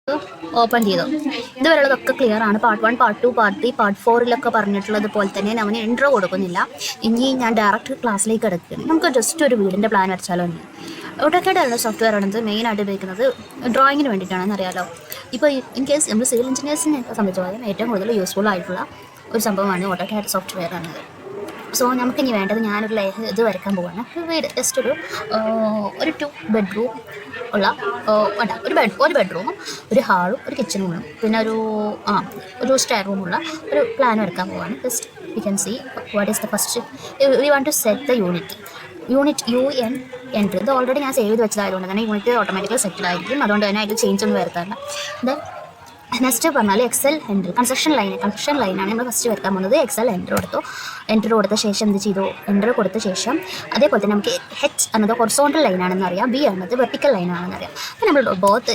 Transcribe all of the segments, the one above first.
Open ചെയ്തു. ഇതുവരെയുള്ളതൊക്കെ clear ആണ്. Part 1, part 2, part 3, part 4 പറഞ്ഞിട്ടുള്ളത് പോലെ തന്നെ നമ്മൾ ഇൻട്രോ കൊടുക്കുന്നില്ല. ഇനി ഞാൻ ഡയറക്റ്റ് ക്ലാസ്സിലേക്ക് കിടക്കുകയാണ്. നമുക്ക് ജസ്റ്റ് ഒരു വീടിൻ്റെ പ്ലാൻ വരച്ചാലോ? AutoCAD ഉള്ള സോഫ്റ്റ്വെയർ ആണെന്ന് മെയിനായിട്ട് ഉപയോഗിക്കുന്നത് ഡ്രോയിങ്ങിന് വേണ്ടിയിട്ടാണെന്ന് അറിയാലോ. ഇപ്പോൾ ഇൻ കേസ് നമ്മൾ സിവിൽ എഞ്ചിനീയേഴ്സിനെ സംബന്ധിച്ചോളം ഏറ്റവും കൂടുതൽ യൂസ്ഫുൾ ആയിട്ടുള്ള ഒരു സംഭവമാണ് AutoCAD സോഫ്റ്റ്വെയർ എന്നത്. സോ നമുക്കിനി വേണ്ടത് ഞാനൊരു ഇത് വരയ്ക്കാൻ പോവാണ്. വീട് ജസ്റ്റ് ഒരു 2 ബെഡ്റൂം ഉള്ള ഒരു ബെഡ്റൂമും ഒരു ഹാളും ഒരു കിച്ചണും ഉള്ളു, പിന്നെ ഒരു സ്റ്റെയർ റൂമുള്ള ഒരു പ്ലാൻ വരയ്ക്കാൻ പോവാണ്. Just you can see what is the first we want to set the unit UN entry. ഇത് ഓൾറെഡി ഞാൻ സേവ് ചെയ്ത് വെച്ചതായതുകൊണ്ട് തന്നെ യൂണിറ്റ് ഓട്ടോമാറ്റിക്കലി സെറ്റിൽ ആയിരിക്കും. അതുകൊണ്ട് തന്നെ അതിൽ ചേഞ്ച് ഒന്നും വരുത്താറില്ല. ദെൻ നെക്സ്റ്റ് പറഞ്ഞാൽ എക്സൽ എൻട്രി, കൺസ്ട്രക്ഷൻ ലൈനാണ് നമ്മൾ ഫസ്റ്റ് വരയ്ക്കാൻ പോകുന്നത്. എക്സൽ എൻട്രി കൊടുത്ത ശേഷം എന്ത് ചെയ്തു? എൻട്രി കൊടുത്ത ശേഷം അതേപോലെ തന്നെ നമുക്ക് H എന്നത് ഹൊറിസോണ്ടൽ ലൈനാണെന്ന് അറിയാം, B എന്നത് വെർട്ടിക്കൽ ലൈനാണെന്ന് അറിയാം. അപ്പോൾ നമ്മൾ ബോത്ത്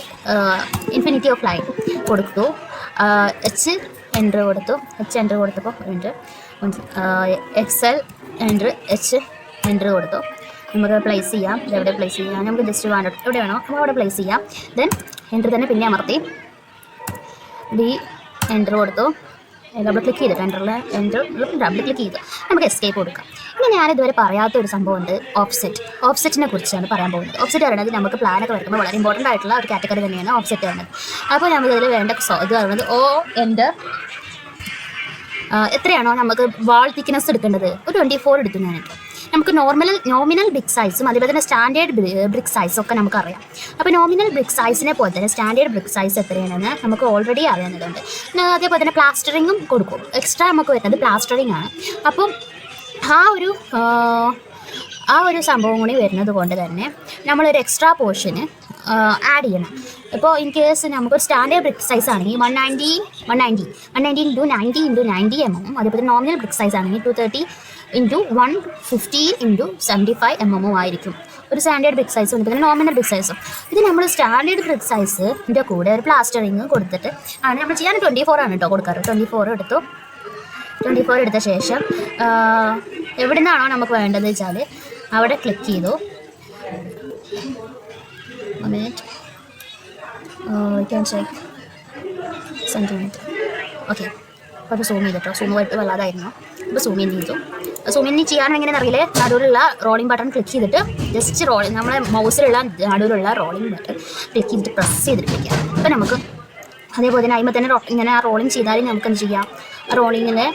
ഇൻഫിനിറ്റി ഓഫ് ലൈൻ കൊടുത്തു. H എൻട്രി കൊടുത്തപ്പോൾ എക്സൽ എൻട്രി H എൻട്രി കൊടുത്തു. നമുക്ക് പ്ലേസ് ചെയ്യാം. എവിടെ പ്ലേസ് ചെയ്യാം? നമുക്ക് ജസ്റ്റ് എവിടെ വേണോ അപ്പോൾ അവിടെ പ്ലേസ് ചെയ്യാം. ദെൻ എൻട്രി തന്നെ പിന്നെ അമർത്തി D എൻട്രി കൊടുത്തു. ഡബിൾ ക്ലിക്ക് ചെയ്തിട്ട് ഡബിൾ ക്ലിക്ക് ചെയ്തു നമുക്ക് എസ്കേപ്പ് കൊടുക്കാം. ഇനി ഞാനിതുവരെ പറയാത്തൊരു സംഭവമുണ്ട്, ഓഫ്സെറ്റിനെ കുറിച്ചാണ് പറയാൻ പോകുന്നത്. ഓഫ്സെറ്റ് പറയുന്നത് നമുക്ക് പ്ലാനൊക്കെ വരുമ്പോൾ വളരെ ഇമ്പോർട്ടൻ്റ് ആയിട്ടുള്ള ഒരു കാറ്റഗറി തന്നെയാണ് ഓഫ്സെറ്റ് പറയുന്നത്. അപ്പോൾ നമുക്കിതിൽ വേണ്ട ഇത് പറയുന്നത് എത്രയാണോ നമുക്ക് വാൾ തിക്നെസ് എടുക്കേണ്ടത്, ഒരു 24 എടുത്തു ഞാനിപ്പോൾ. നമുക്ക് നോമിനൽ ബ്രിക്ക് സൈസും അതേപോലെ തന്നെ സ്റ്റാൻഡേർഡ് ബ്രിക്ക് സൈസും ഒക്കെ നമുക്കറിയാം. അപ്പോൾ നോമിനൽ ബ്രിക്ക് സൈസിനെ പോലെ തന്നെ സ്റ്റാൻഡേർഡ് ബ്രിക്ക് സൈസ് എത്രയാണെന്ന് നമുക്ക് ഓൾറെഡി അറിയാവുന്നതുണ്ട്. അതേപോലെ തന്നെ പ്ലാസ്റ്ററിങ്ങും കൊടുക്കും. എക്സ്ട്രാ നമുക്ക് വരുന്നത് പ്ലാസ്റ്ററിങ് ആണ്. അപ്പം ആ ഒരു സംഭവം കൂടി വരുന്നത് കൊണ്ട് തന്നെ നമ്മളൊരു എക്സ്ട്രാ പോർഷന് ആഡ് ചെയ്യണം. ഇപ്പോൾ ഇൻ കേസ് നമുക്കൊരു സ്റ്റാൻഡേർഡ് ബ്രിക്ക് സൈസ് ആണെങ്കിൽ 190 × 90 mm, അതേപോലെ നോമിനൽ ബ്രിക്ക് സൈസ് ആണെങ്കിൽ 230 × 150 × 75 mm ആയിരിക്കും ഒരു സ്റ്റാൻഡേർഡ് ബ്രിക്ക് സൈസ് ഉണ്ട്. പിന്നെ നോമിനൽ ബ്രിക്ക് സൈസും. ഇത് നമ്മൾ സ്റ്റാൻഡേർഡ് ബ്രിക്ക് സൈസിൻ്റെ കൂടെ ഒരു പ്ലാസ്റ്ററിങ് കൊടുത്തിട്ട് ആണ് നമ്മൾ ചെയ്യാൻ. 24 ആണ് കേട്ടോ കൊടുക്കാറ്. 24 എടുത്ത ശേഷം എവിടെ നിന്നാണോ നമുക്ക് വേണ്ടത് വെച്ചാൽ അവിടെ ക്ലിക്ക് ചെയ്തു. ഓക്കെ, അപ്പോൾ സൂം ചെയ്തിട്ടോ. സൂമായിട്ട് വല്ലാതായിരുന്നു. ഇപ്പോൾ സൂം ചെയ്തു. സൂം ഇൻ ചെയ്യാൻ എങ്ങനെ അറിയില്ലേ? നടുവിലുള്ള റോളിംഗ് ബട്ടൺ ക്ലിക്ക് ചെയ്തിട്ട് ജസ്റ്റ് നമ്മളെ മൗസിലുള്ള നടുവിലുള്ള റോളിംഗ് ബട്ടൺ ക്ലിക്ക് ചെയ്തിട്ട് പ്രസ് ചെയ്തിട്ട് വയ്ക്കാം. അപ്പോൾ നമുക്ക് അതേപോലെ തന്നെ അതിൽ തന്നെ ഇങ്ങനെ ആ റോളിംഗ് ചെയ്താലും നമുക്ക് എന്ത് ചെയ്യാം? റോളിങ്ങിൻ്റെ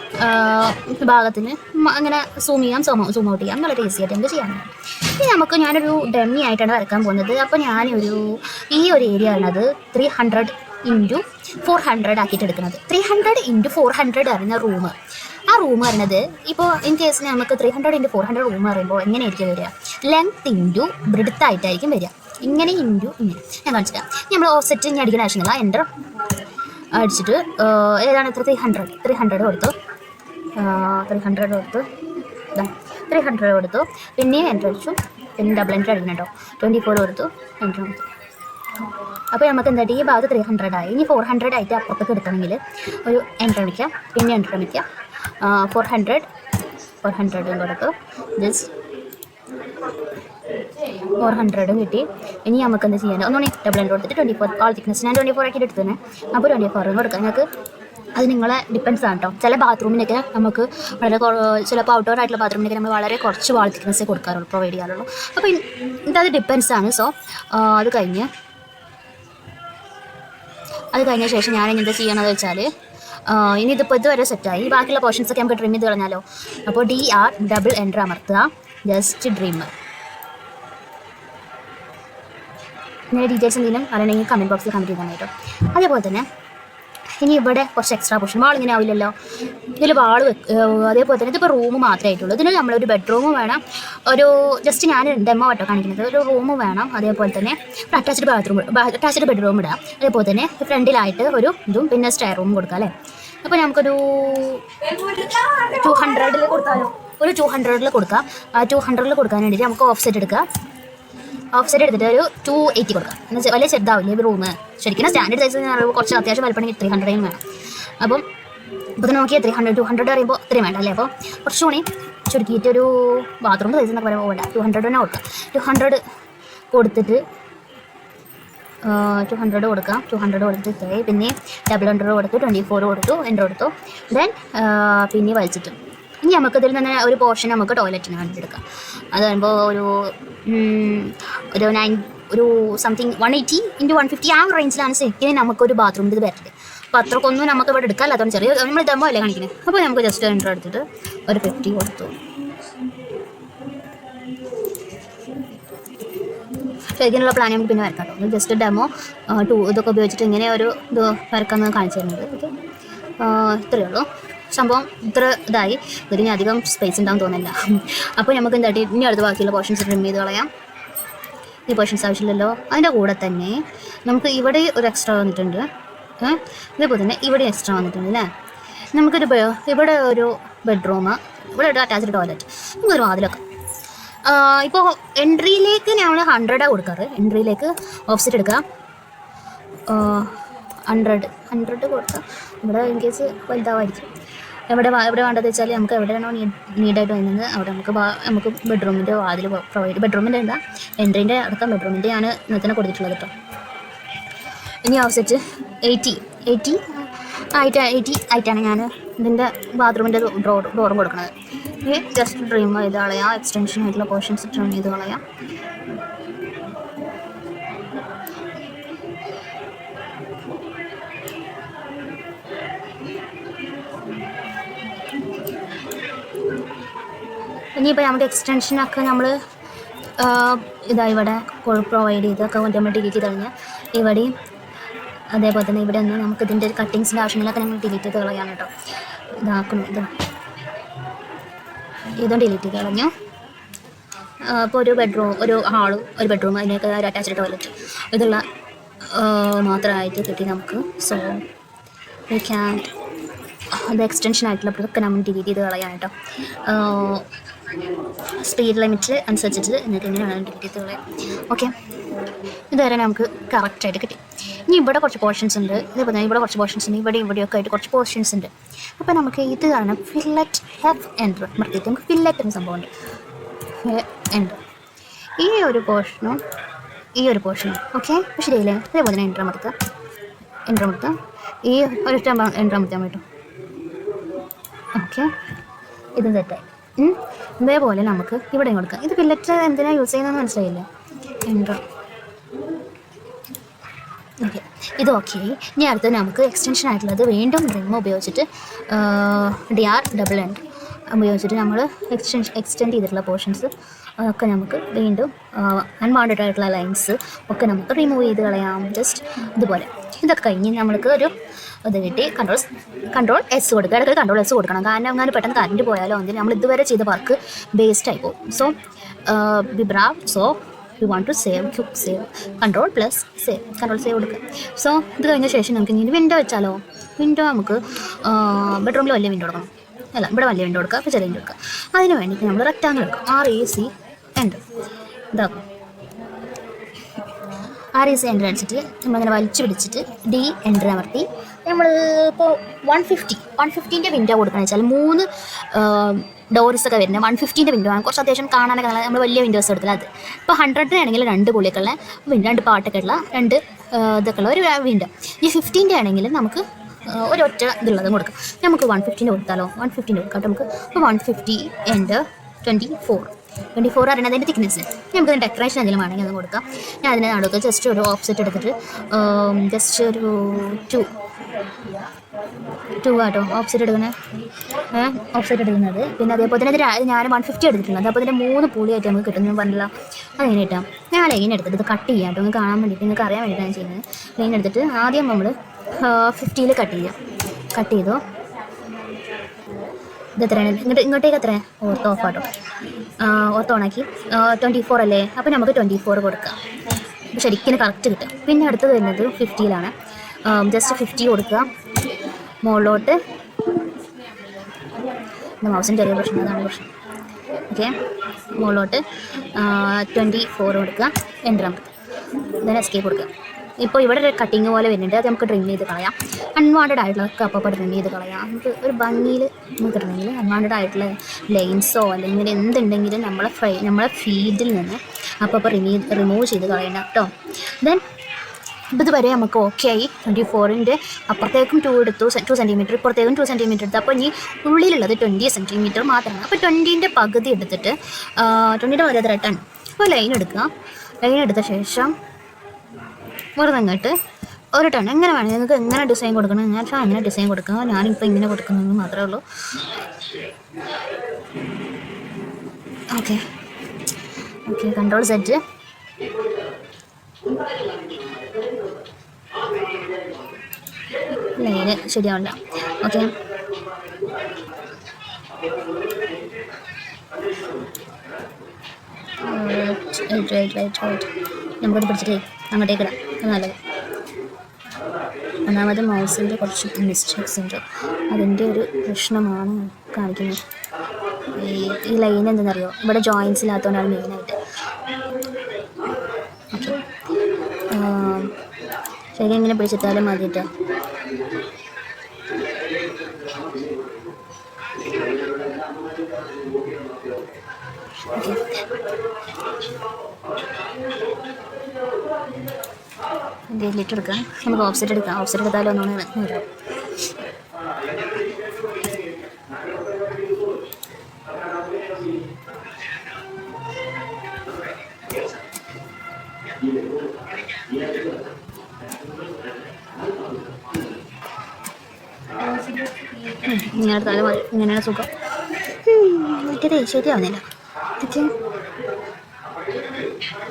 ഭാഗത്തിന് അങ്ങനെ സൂം ചെയ്യാം, സൂം ഔട്ട് ചെയ്യാം. വളരെ ഈസി ആയിട്ട് എന്ത് ചെയ്യാൻ. ഇനി ഞാനൊരു ഡമ്മി ആയിട്ടാണ് വരയ്ക്കാൻ പോകുന്നത്. അപ്പോൾ ഈ ഒരു ഏരിയ ആണത് 300 × 400 ആക്കിയിട്ട് എടുക്കുന്നത്. 300 × 400 അറിയുന്ന റൂം. ആ റൂം പറയുന്നത് ഇപ്പോൾ ഇൻ കേസ് നമുക്ക് 300 × 400 റൂം പറയുമ്പോൾ എങ്ങനെയായിരിക്കും വരിക? ലെങ്ത് ഇൻറ്റു ബ്രെഡ്ത്ത് ആയിട്ടായിരിക്കും വരിക. ഇങ്ങനെ ഇൻറ്റു ഇങ്ങനെ ഞാൻ കാണിച്ചിട്ടാ. നമ്മൾ ഓഫ്സെറ്റ് ഇനി അടിക്കുന്ന ആവശ്യമില്ല. എൻ്റർ അടിച്ചിട്ട് ഏതാണ് ഇത്ര 300 കൊടുത്തു. 300 കൊടുത്തു. പിന്നെ എൻ്റർ അടിച്ചു. പിന്നെ ഡബിൾ എൻ്റർ അടിക്കണം കേട്ടോ. 24 കൊടുത്തു. എൻ്റർ കൊടുത്തു. അപ്പോൾ നമുക്ക് എന്തായിട്ട് ഈ ഭാഗത്ത് 300 ആയി. ഇനി 400 ആയിട്ട് അപ്പുറത്തേക്ക് എടുക്കണമെങ്കിൽ ഒരു എൻ്റർ അടിക്കാം. പിന്നെ എൻ്റർ അടിക്കാം. 400 കൊടുത്തു. ജസ്റ്റ് 400 കിട്ടി. ഇനി നമുക്ക് എന്താ ചെയ്യാൻ? ഒന്നുകൂടി ഡബിൾ എൻ്റർ കൊടുത്തിട്ട് 24 ആൾ തിക്നെസ് ഞാൻ 24 ആക്കി എടുത്തു തന്നെ. അപ്പോൾ 24 കൊടുക്കാം. ഞങ്ങൾക്ക് അത് നിങ്ങളെ ഡിപ്പെൻസ് ആണ് കേട്ടോ. ചില ബാത്റൂമിനൊക്കെ നമുക്ക് ചിലപ്പോൾ ഔട്ട്ഡോർ ആയിട്ടുള്ള ബാത്റൂമിനൊക്കെ നമ്മൾ വളരെ കുറച്ച് വാൾ തിക്നെസ്സേ കൊടുക്കാറുള്ളൂ, പ്രൊവൈഡ് ചെയ്യാറുള്ളൂ. അപ്പോൾ ഇതത് ഡിപ്പെൻസ് ആണ്. സോ അത് കഴിഞ്ഞ ശേഷം ഞാൻ എന്താ ചെയ്യണമെന്ന് വെച്ചാൽ ഇനി ഇതിപ്പോൾ ഇതുവരെ സെറ്റായി. ബാക്കിയുള്ള പോർഷൻസൊക്കെ നമുക്ക് ട്രിം ചെയ്ത് കളഞ്ഞാലോ. അപ്പോൾ DR ഡബിൾ എൻ്റർ അമർത്തുക. Just dreamer. ഇങ്ങനെ ഡീറ്റെയിൽസ് എന്തെങ്കിലും അറിയണമെങ്കിൽ കമൻറ്റ് ബോക്സിൽ കമൻറ്റ് ചെയ്താൽ കേട്ടോ. അതേപോലെ തന്നെ ഇനി ഇവിടെ കുറച്ച് എക്സ്ട്രാ പോർഷൻ. വാൾ ഇങ്ങനെ ആവില്ലല്ലോ. ഇതിൽ വാൾ അതേപോലെ തന്നെ ഇതിപ്പോൾ റൂം മാത്രമേ ആയിട്ടുള്ളൂ. ഇതിന് നമ്മളൊരു ബെഡ്റൂമും വേണം. ജസ്റ്റ് ഞാൻ ഡെമോ ആട്ടോ കാണിക്കുന്നത്. ഒരു റൂം വേണം. അതേപോലെ തന്നെ അറ്റാച്ച്ഡ് ബെഡ്റൂം ഇടാം. അതേപോലെ തന്നെ ഫ്രണ്ടിലായിട്ട് ഒരു ഇതും പിന്നെ സ്റ്റെയർ റൂം കൊടുക്കാം അല്ലേ. അപ്പോൾ നമുക്കൊരു 200 കൊടുക്കാമല്ലോ. ഒരു 200 കൊടുക്കാം. 200 കൊടുക്കാൻ വേണ്ടിയിട്ട് നമുക്ക് ഓഫ്സെറ്റ് എടുക്കാം. ഓഫ്സെറ്റ് എടുത്തിട്ട് ഒരു 280 കൊടുക്കാം. എന്നാൽ വലിയ ചെറുതാവില്ലേ റൂം. ശരിക്കും സ്റ്റാൻഡേർഡ് സൈസ് കുറച്ച് അത്യാവശ്യം വലിപ്പണെങ്കിൽ 300 വേണം. അപ്പം ഇപ്പോൾ നോക്കിയാൽ 200 പറയുമ്പോൾ ഇത്രയും വേണ്ട അല്ലേ. അപ്പോൾ കുറച്ചുകൂടി ചുരുക്കിയിട്ട് ഒരു ബാത്റൂം സൈസ് എന്നൊക്കെ പറയുമ്പോൾ വേണ്ട 200 തന്നെ കൊടുക്കാം. 200 കൊടുത്തിട്ട് 200 കൊടുക്കാം. 200 കൊടുത്തിട്ട് പിന്നെ ഡബിൾ എൻ്റർ കൊടുത്തു, 24 കൊടുത്തു, എൻ്റർ കൊടുത്തു. ദെൻ പിന്നെ വലിച്ചിട്ട് ഇനി നമുക്കിതിൽ നിന്ന് ഒരു പോർഷൻ നമുക്ക് ടോയ്ലറ്റിന് വേണ്ടി എടുക്കാം. അതാകുമ്പോൾ ഒരു 9 ഒരു സംതിങ് 180 × 150 ആ റേഞ്ചിലാണ് ശരിക്കും നമുക്കൊരു ബാത്റൂമിൽ ഇത് വരട്ടെ. അപ്പോൾ അത്രക്കൊന്നും നമുക്ക് ഇവിടെ എടുക്കാം. അതുകൊണ്ട് ചെറിയ നമ്മൾ ഇതാകുമ്പോൾ അല്ലേ കാണിക്കുന്നത്. അപ്പോൾ നമുക്ക് ജസ്റ്റ് എൻ്റർ എടുത്തിട്ട് ഒരു 50 കൊടുത്തു. ഇതിനുള്ള പ്ലാൻ നമുക്ക് പിന്നെ വരക്കാം കേട്ടോ. ജസ്റ്റ് ഡെമോ ഇതൊക്കെ ഉപയോഗിച്ചിട്ട് ഇങ്ങനെ ഒരു ഇത് വരക്കാമെന്ന് കാണിച്ചു തരുന്നത്. ഓക്കെ, ഇത്രയേ ഉള്ളൂ സംഭവം. ഇത്ര ഇതായി ഇതിന് അധികം സ്പേസ് ഉണ്ടാകും തോന്നില്ല. അപ്പോൾ നമുക്ക് എന്തായിട്ട് ഇനി അടുത്ത് ബാക്കിയുള്ള പോർഷൻസ് ട്രിം ചെയ്ത് കളയാം. ഈ പോർഷൻസ് ആവശ്യമില്ലല്ലോ. അതിൻ്റെ കൂടെ തന്നെ നമുക്ക് ഇവിടെ ഒരു എക്സ്ട്രാ വന്നിട്ടുണ്ട്. ഇതേപോലെ തന്നെ ഇവിടെ എക്സ്ട്രാ വന്നിട്ടുണ്ട് അല്ലേ. നമുക്കൊരു ഇവിടെ ഒരു ബെഡ്റൂം, ഇവിടെ ഒരു അറ്റാച്ച്ഡ് ടോയ്ലറ്റ്, നമുക്കൊരു വാതിലൊക്കെ. ഇപ്പോൾ എൻട്രിയിലേക്ക് ഞങ്ങൾ 100 കൊടുക്കാറ്. എൻട്രിയിലേക്ക് ഓഫ്സെറ്റ് എടുക്കാം 100 കൊടുക്കാം. ഇവിടെ ഇൻ കേസ് വലുതാവായിരിക്കും. എവിടെ വേണ്ടതെന്ന് വെച്ചാൽ നമുക്ക് എവിടെയാണോ നീഡായിട്ട് വരുന്നത് അവിടെ നമുക്ക് ബെഡ്റൂമിൻ്റെ വാതിൽ പ്രൊവൈഡ്. ബെഡ്റൂമിൻ്റെ എന്താ എൻട്രീൻ്റെ അടക്കം ബെഡ്റൂമിൻ്റെ ആണ് ഇന്നത്തെ കൊടുത്തിട്ടുള്ളത് കേട്ടോ. ഇനി ഓഫ്സെറ്റ് 80 ആയിട്ടാണ് ഞാൻ ഇതിൻ്റെ ബാത്റൂമിൻ്റെ ഡോറും കൊടുക്കുന്നത്. ഇനി ജസ്റ്റ് ട്രിം ചെയ്ത് കളയാം. എക്സ്റ്റൻഷൻ ആയിട്ടുള്ള പോർഷൻസ് ട്രിം ചെയ്ത് കളയാം. ഇനിയിപ്പോൾ നമ്മുടെ എക്സ്റ്റൻഷനൊക്കെ നമ്മൾ ഇതാ ഇവിടെ പ്രൊവൈഡ് ചെയ്തൊക്കെ നമ്മൾ ഡിലീറ്റ് ചെയ്ത് കഴിഞ്ഞാൽ ഇവിടെയും അതേപോലെ തന്നെ ഇവിടെ നിന്ന് നമുക്ക് ഇതിൻ്റെ കട്ടിങ്സിൻ്റെ ആവശ്യങ്ങളൊക്കെ നമ്മൾ ഡിലീറ്റ് ചെയ്ത് കളയാം കേട്ടോ. ഇതാക്കുന്നു ഇതും ഡിലീറ്റ് ചെയ്ത് കളഞ്ഞു. ഇപ്പോൾ ഒരു ബെഡ്റൂം, ഒരു ഹാളും ഒരു ബെഡ്റൂം, അതിനൊക്കെ ഒരു അറ്റാച്ച്ഡ് ടോയ്ലറ്റ് ഇതുള്ള മാത്രമായിട്ട് കിട്ടി നമുക്ക്. സോ വി ക്യാൻ അത് എക്സ്റ്റൻഷൻ ആയിട്ടുള്ളതൊക്കെ നമ്മൾ ഡിലീറ്റ് ചെയ്ത് കളയാം കേട്ടോ. സ്പീഡ് ലിമിറ്റ് അനുസരിച്ചിട്ട് എന്നിട്ട് ഇങ്ങനെയാണ് ഡിലീറ്റ് ചെയ്ത് കളയാം. ഓക്കെ, ഇതുവരെ നമുക്ക് കറക്റ്റായിട്ട് കിട്ടി. ഇനി ഇവിടെ കുറച്ച് പോർഷൻസ് ഉണ്ട്. ഇതേപോലെ ഇവിടെ കുറച്ച് പോർഷൻസ് ഉണ്ട്. ഇവിടെയൊക്കെ ആയിട്ട് കുറച്ച് പോർഷൻസ് ഉണ്ട്. അപ്പോൾ നമുക്ക് ഇത് കാരണം ഫില്ലറ്റ് എൻ്റർ മറക്കിയിട്ട് നമുക്ക് ഫില്ലറ്റ് എന്ന സംഭവമുണ്ട്. എൻ്റർ ഈ ഒരു പോർഷനും ഓക്കെ ശരിയല്ലേ. അതേപോലെ തന്നെ എൻ്റർ അമർത്തുക. ഈ ഒരു എൻ്റർ അമർത്താൻ പറ്റും. ഓക്കെ, ഇതും തെറ്റായി. ഇതേപോലെ നമുക്ക് ഇവിടെ കൊടുക്കാം. ഇത് ഫില്ലറ്റ് എന്തിനാണ് യൂസ് ചെയ്യുന്നതെന്ന് മനസ്സിലായില്ല. എൻ്റർ. ഓക്കെ, ഇത് ഓക്കെ. ഇനി അടുത്ത് നമുക്ക് എക്സ്റ്റൻഷൻ ആയിട്ടുള്ളത് വീണ്ടും റിം ഉപയോഗിച്ചിട്ട് DR ഡബിൾ എൻ്റർ ഉപയോഗിച്ചിട്ട് നമ്മൾ എക്സ്റ്റെൻഡ് ചെയ്തിട്ടുള്ള പോർഷൻസ് ഒക്കെ നമുക്ക് വീണ്ടും അൺവാണ്ടഡ് ആയിട്ടുള്ള ലൈൻസ് ഒക്കെ നമുക്ക് റിമൂവ് ചെയ്ത് കളയാം. ജസ്റ്റ് ഇതുപോലെ. ഇതൊക്കെ കഴിഞ്ഞ് നമ്മൾക്ക് ഒരു ഇത് കിട്ടി. കൺട്രോൾ S കൊടുക്കുക. ഇടയ്ക്ക് കൺട്രോൾ S കൊടുക്കണം. കാരണം അങ്ങനെ പെട്ടെന്ന് കറണ്ട് പോയാലോ എന്തെങ്കിലും നമ്മൾ ഇതുവരെ ചെയ്ത വർക്ക് വേസ്റ്റ് ആയി പോകും. So be brave. So you want to save control + save. Control save കൊടുക്കുക. സോ ഇത് കഴിഞ്ഞ ശേഷം നമുക്ക് ഇനി വിൻഡോ വെച്ചാലോ. വിൻഡോ നമുക്ക് ബെഡ്റൂമിൽ വലിയ വിൻഡോ കൊടുക്കണം. അല്ല, ഇവിടെ വലിയ വിൻഡോ കൊടുക്കുക, അപ്പോൾ ചെറിയ വിൻഡോ കൊടുക്കുക. അതിന് വേണ്ടിയിട്ട് നമ്മൾ റെക്റ്റാങ്കിൾ എടുക്കും. RAC എൻ്റർ ഇതാക്കും. RAC എൻ്റർ അടിച്ചിട്ട് നമ്മളിങ്ങനെ വലിച്ചു പിടിച്ചിട്ട് D എൻ്റർ അമർത്തി നമ്മൾ ഇപ്പോൾ 150ൻ്റെ വിൻഡോ കൊടുക്കുകയെന്ന് വെച്ചാൽ 3 ഡോർസൊക്കെ വരുന്നത് 150ൻ്റെ വിൻഡോ ആണ്. കുറച്ച് അത്യാവശ്യം കാണാനൊക്കെ നല്ല നമ്മൾ വലിയ വിൻഡോസ് എടുത്തില്ല. അത് ഇപ്പോൾ 100 ആണെങ്കിൽ 2 പുള്ളിയൊക്കെയുള്ള 2 പാട്ടൊക്കെ ഉള്ള 2 ഇതൊക്കെ ഉള്ള ഒരു വിൻഡോ. ഈ 50ൻ്റെ ആണെങ്കിൽ നമുക്ക് ഒരൊറ്റ ഇതുള്ളതും കൊടുക്കാം. നമുക്ക് 150ൻ്റെ കൊടുത്താലോ. 150ൻ്റെ കൊടുക്കാം. നമുക്ക് ഇപ്പോൾ 150 എൻ്റർ 24 അറിയണം അതിൻ്റെ തിക്നെസ്. നമുക്ക് ഡെക്കറേഷൻ എന്തെങ്കിലും വേണമെങ്കിൽ അത് കൊടുക്കാം. ഞാൻ അതിനെ നടുക്ക് ജസ്റ്റ് ഒരു ഓഫ്സെറ്റ് എടുത്തിട്ട് ജസ്റ്റ് ഒരു 2 ആട്ടോ ഓഫ്സെറ്റ് എടുക്കുന്നത്. പിന്നെ അതേപോലെ തന്നെ ഞാൻ 150 എടുത്തിട്ടുണ്ട്. അപ്പോൾ അതിൻ്റെ 3 പൂളിയായിട്ട് നമുക്ക് കിട്ടുന്നു പറഞ്ഞില്ല. അതെങ്ങനെ കിട്ടാം. ഞാൻ ലൈൻ എടുത്തിട്ട് ഇത് കട്ട് ചെയ്യാം കേട്ടോ. നിങ്ങൾക്ക് കാണാൻ വേണ്ടിയിട്ട്, നിങ്ങൾക്ക് അറിയാൻ വേണ്ടിയിട്ടാണ് ചെയ്യുന്നത്. ലൈൻ എടുത്തിട്ട് ആദ്യം നമ്മൾ 50ൽ കട്ട് ചെയ്തു. ഇത് എത്രയാണ് ഇങ്ങോട്ടേക്ക് എത്ര ഓർത്ത് ഓഫാട്ടോ. ഓർത്ത് ഓണാക്കി 24 അല്ലേ. അപ്പോൾ നമുക്ക് 24 കൊടുക്കാം. അപ്പോൾ ശരിക്കും കറക്റ്റ് കിട്ടും. പിന്നെ അടുത്തത് വരുന്നത് 50ലാണ്. ജസ്റ്റ് 50 കൊടുക്കുക. മുകളിലോട്ട് മൗസിന് ചെറിയ പ്രശ്നം, അതാണ് പ്രശ്നം. ഓക്കെ, മുകളിലോട്ട് 24 കൊടുക്കുക. എൻ്റർ അമർത്തുക. then എസ്കേപ്പ് കൊടുക്കുക. ഇപ്പോൾ ഇവിടെ ഒരു കട്ടിങ് പോലെ വരുന്നുണ്ട്. അത് നമുക്ക് ട്രിം ചെയ്ത് കളയാം. അൺവാണ്ടഡ് ആയിട്ടുള്ളതൊക്കെ അപ്പോൾ ട്രിം ചെയ്ത് കളയാം. നമുക്ക് ഒരു ഭംഗിയിൽ നമുക്ക് ഇടണമെങ്കിൽ അൺവാണ്ടഡ് ആയിട്ടുള്ള ലൈൻസോ അല്ലെങ്കിൽ എന്തുണ്ടെങ്കിലും നമ്മളെ ഫീൽഡിൽ നിന്ന് അപ്പോൾ റിമൂവ് ചെയ്ത് കളയണം കേട്ടോ. ദെൻ അപ്പോൾ ഇതുവരെ നമുക്ക് ഓക്കെ ആയി. 24-ൻ്റെ അപ്പുറത്തേക്കും 2 എടുത്തു, 2 സെൻറ്റിമീറ്റർ, ഇപ്പുറത്തേക്കും 2 സെൻറ്റിമീറ്റർ എടുത്തു. അപ്പോൾ ഇനി ഉള്ളിലുള്ളത് 20 സെൻറ്റിമീറ്റർ മാത്രമാണ്. അപ്പോൾ 20-ൻ്റെ പകുതി എടുത്തിട്ട് 20-ൻ്റെ പകുതി എത്ര 10. അപ്പോൾ ലൈൻ എടുക്കുക. ലൈൻ എടുത്ത ശേഷം വെറുതെ അങ്ങോട്ട് ഒരു ടൺ എങ്ങനെ വേണം നിങ്ങൾക്ക് എങ്ങനെ ഡിസൈൻ കൊടുക്കണം ഞാൻ അങ്ങനെ ഡിസൈൻ കൊടുക്കുക. ഞാനിപ്പോൾ ഇങ്ങനെ കൊടുക്കുന്നത് മാത്രമേ ഉള്ളൂ. Okay okay control set. Line ശരിയാവില്ല. ഓക്കെ നമുക്കത് പിടിച്ചിട്ട് അങ്ങോട്ടേക്ക് ഇടാം. അത് നല്ലത്. ഒന്നാമത് മൗസിൻ്റെ കുറച്ച് മിസ്റ്റേക്സ് ഉണ്ട്, അതിൻ്റെ ഒരു പ്രശ്നമാണ് കാണിക്കുന്നത്. ഈ ലൈൻ എന്തെന്നറിയോ, ഇവിടെ ജോയിൻസ് ഇല്ലാത്തതുകൊണ്ടാണ് മെയിനായിട്ട്. ഓക്കെ ശരി, ഇങ്ങനെ പിടിച്ചിട്ടാലും മതിട്ടോ. ഓക്കെ ലിറ്റ് എടുക്കാം. നമുക്ക് ഓഫ്സെറ്റ് എടുക്കാം. ഓഫ്സെറ്റ് എടുത്താലും ഒന്നാണ് വരും. ഇങ്ങനെ എടുത്താലും മതി. ഇങ്ങനെയാണ് സുഖം. മറ്റേതേ ശരിയാവുന്നില്ല. ഓക്കെ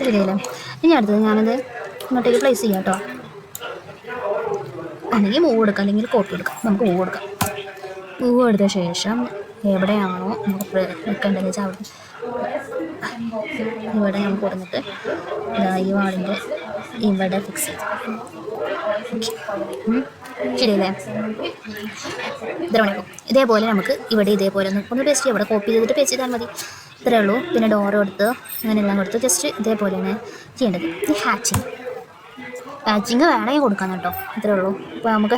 ശരിയല്ല. ഇനി അടുത്തത് ഞാനത് ഇങ്ങോട്ടേക്ക് പ്ലേസ് ചെയ്യാം കേട്ടോ. അല്ലെങ്കിൽ മൂവ് എടുക്കാം, അല്ലെങ്കിൽ കോപ്പി എടുക്കാം. നമുക്ക് മൂവ് എടുക്കാം. മൂവ് എടുത്ത ശേഷം എവിടെയാണോ നമുക്ക് വെക്കേണ്ടതെന്ന് വെച്ചാൽ അവിടെ ഇവിടെ നമുക്ക് കൊടുത്തിട്ട് ഈ വാളിൻ്റെ ഇവിടെ ഫിക്സ് ചെയ്ത് ശരിയല്ലേ. ഇത്ര മണിയാകും. ഇതേപോലെ നമുക്ക് ഇവിടെ ഇതേപോലെ ഒന്ന് പേസ്റ്റ് ചെയ്യാം. ഇവിടെ കോപ്പി ചെയ്തിട്ട് പേസ്റ്റ് ചെയ്താൽ മതി. ഇത്രയേ ഉള്ളൂ. പിന്നെ ഡോറ് കൊടുത്ത് അങ്ങനെയെല്ലാം കൊടുത്ത് ജസ്റ്റ് ഇതേപോലെയാണ് ചെയ്യേണ്ടത്. ഈ ഹാച്ചിങ് വേണമെങ്കിൽ കൊടുക്കാം കേട്ടോ. ഇത്രയേ ഉള്ളൂ. ഇപ്പോൾ നമുക്ക്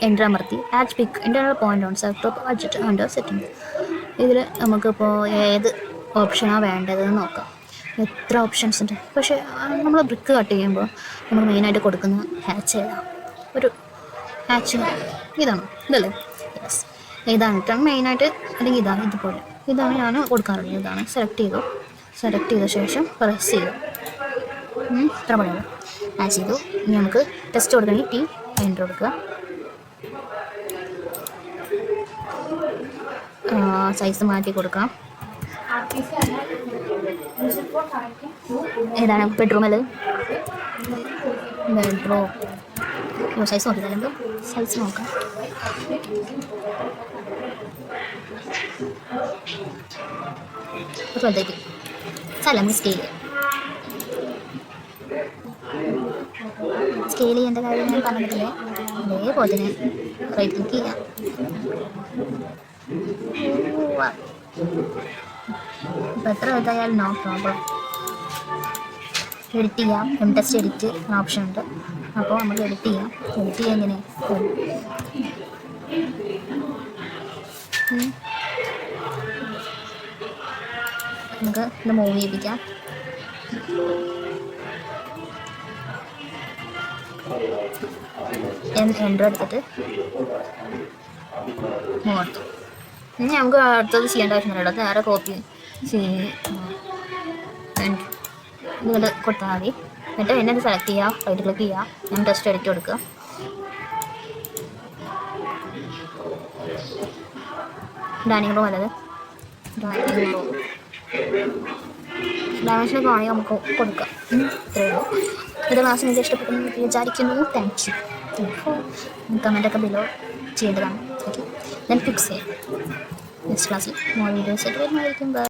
എൻ്റർ അമർത്തി hatch pick internal point on sector budget under setting. ഇതിൽ നമുക്കിപ്പോൾ ഏത് ഓപ്ഷനാണ് വേണ്ടതെന്ന് നോക്കാം. എത്ര ഓപ്ഷൻസ് ഉണ്ട്. പക്ഷേ നമ്മൾ ബ്രിക്ക് കട്ട് ചെയ്യുമ്പോൾ നമ്മൾ മെയിനായിട്ട് കൊടുക്കുന്ന ഹാച്ച് ഏതാണ്, ഒരു ഹാച്ചിങ് ഇതാണ്, ഇതല്ലേ? യെസ്, ഇതാണ് ഇട്ടാണ് മെയിനായിട്ട്. അല്ലെങ്കിൽ ഇതുപോലെ ഇതാണ് ഞാൻ കൊടുക്കാറുള്ളത്. ഇതാണ് സെലക്ട് ചെയ്ത ശേഷം പ്രസ് ചെയ്തു. ഇത്ര പറയുള്ളൂ. ഹാച്ച് ചെയ്തു. ഇനി നമുക്ക് ടെസ്റ്റ് കൊടുക്കണമെങ്കിൽ ടി എൻ്റർ കൊടുക്കുക. സൈസ് മാറ്റി കൊടുക്കാം. ഏതാണ് ബെഡ്റൂമല്ലേ? ബെഡ്റൂം സൈസ് നോക്കിയതല്ലോ. സൈസ് നോക്കാം. വലുതായിട്ട് സ്ഥലം നമുക്ക് സ്കെയിൽ ചെയ്യേണ്ട കാര്യം ഞാൻ പറഞ്ഞിട്ടില്ലേ. അതേപോലെ തന്നെ റൈറ്റ് ക്ലിക്ക് ചെയ്യാം. ഇപ്പം എത്ര വലുതായാലും നോ പ്രോബ്ലം. എഡിറ്റ് ചെയ്യാം. ടെസ്റ്റ് എഡിറ്റ് ഓപ്ഷൻ ഉണ്ട്. അപ്പോൾ നമുക്ക് എഡിറ്റ് ചെയ്യാം എങ്ങനെ നമുക്ക് ഇത് മൂവ് ചെയ്യിപ്പിക്കാം. എൻ്റർ എടുത്തിട്ട് മൂവ്ത്തു. ഇനി നമുക്ക് അടുത്തത് ചെയ്യേണ്ട ആവശ്യമില്ല. നേരെ കോപ്പി ഇങ്ങോട്ട് കൊടുത്താൽ മതി. എന്നിട്ട് എന്നെ സെലക്ട് ചെയ്യുക, റൈറ്റ് ക്ലിക്ക് ചെയ്യുക, ഞാൻ ടെസ്റ്റ് എഡിറ്റ് കൊടുക്കുക. ഡൈനിങ് റൂം അല്ലത്, ഡൈനിങ് റൂം ഡയമെൻഷനൊക്കെ ആണെങ്കിൽ നമുക്ക് കൊടുക്കാം. ഇത്രയേ ഉള്ളൂ. ഇത് ക്ലാസ് നിങ്ങൾക്ക് ഇഷ്ടപ്പെട്ടെന്ന് വിചാരിക്കുന്നു. Thank you. കമൻറ്റൊക്കെ ബിലോ ചെയ്യേണ്ടതാണ്. ഓക്കെ, ഞാൻ ഫിക്സ് ചെയ്യാം. നെക്സ്റ്റ് ക്ലാസ്സിൽ മോർ വീഡിയോസ് ആയിട്ട് വരുന്നതായിരിക്കും.